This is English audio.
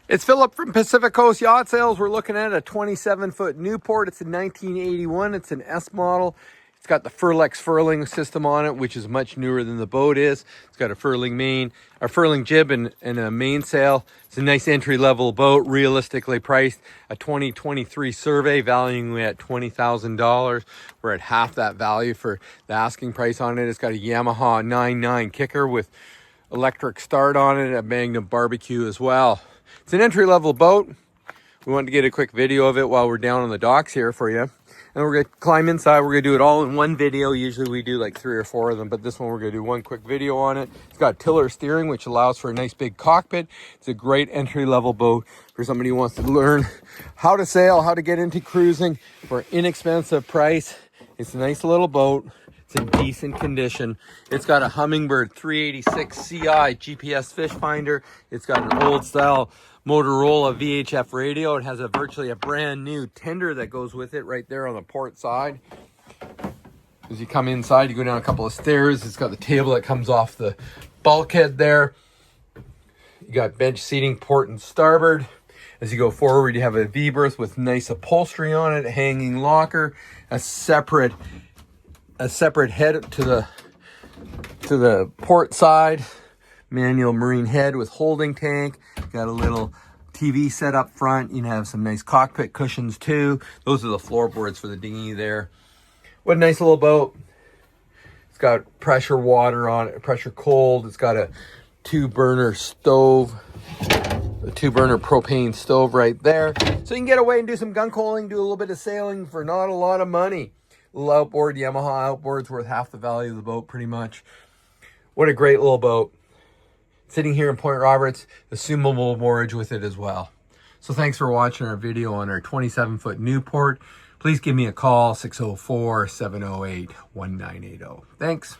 It's Philip from Pacific Coast Yacht Sales. We're looking at a 27-foot Newport. It's a 1981. It's an S model. It's got the Furlex furling system on it, which is much newer than the boat is. It's got a furling main, a furling jib, and a mainsail. It's a nice entry-level boat, realistically priced. A 2023 survey valuing it at $20,000. We're at half that value for the asking price on it. It's got a Yamaha 9.9 kicker with electric start on it, a Magnum barbecue as well. It's an entry-level boat. We wanted to get a quick video of it while we're down on the docks here for you. And we're going to climb inside. We're going to do it all in one video. Usually we do like 3 or 4 of them, but this one we're going to do one quick video on it. It's got tiller steering, which allows for a nice big cockpit. It's a great entry-level boat for somebody who wants to learn how to sail, how to get into cruising for an inexpensive price. It's a nice little boat. It's in decent condition. It's got a Humminbird 386 CI GPS fish finder. It's got an old style Motorola VHF radio. It has virtually a brand new tender that goes with it right there on the port side. As you come inside, you go down a couple of stairs. It's got the table that comes off the bulkhead there. You got bench seating, port and starboard. As you go forward, you have a V-berth with nice upholstery on it, a hanging locker, a separate head to the port side, manual marine head with holding tank. Got a little TV set up front. You can have some nice cockpit cushions too. Those are the floorboards for the dinghy there. What a nice little boat. It's got pressure water on it, pressure cold. It's got a 2-burner stove, a 2-burner propane stove right there. So you can get away and do some gunk holing, do a little bit of sailing for not a lot of money. Little outboard, Yamaha outboard's worth half the value of the boat pretty much. What a great little boat. Sitting here in Point Roberts, assumable moorage with it as well. So thanks for watching our video on our 27-foot Newport. Please give me a call, 604-708-1980. Thanks.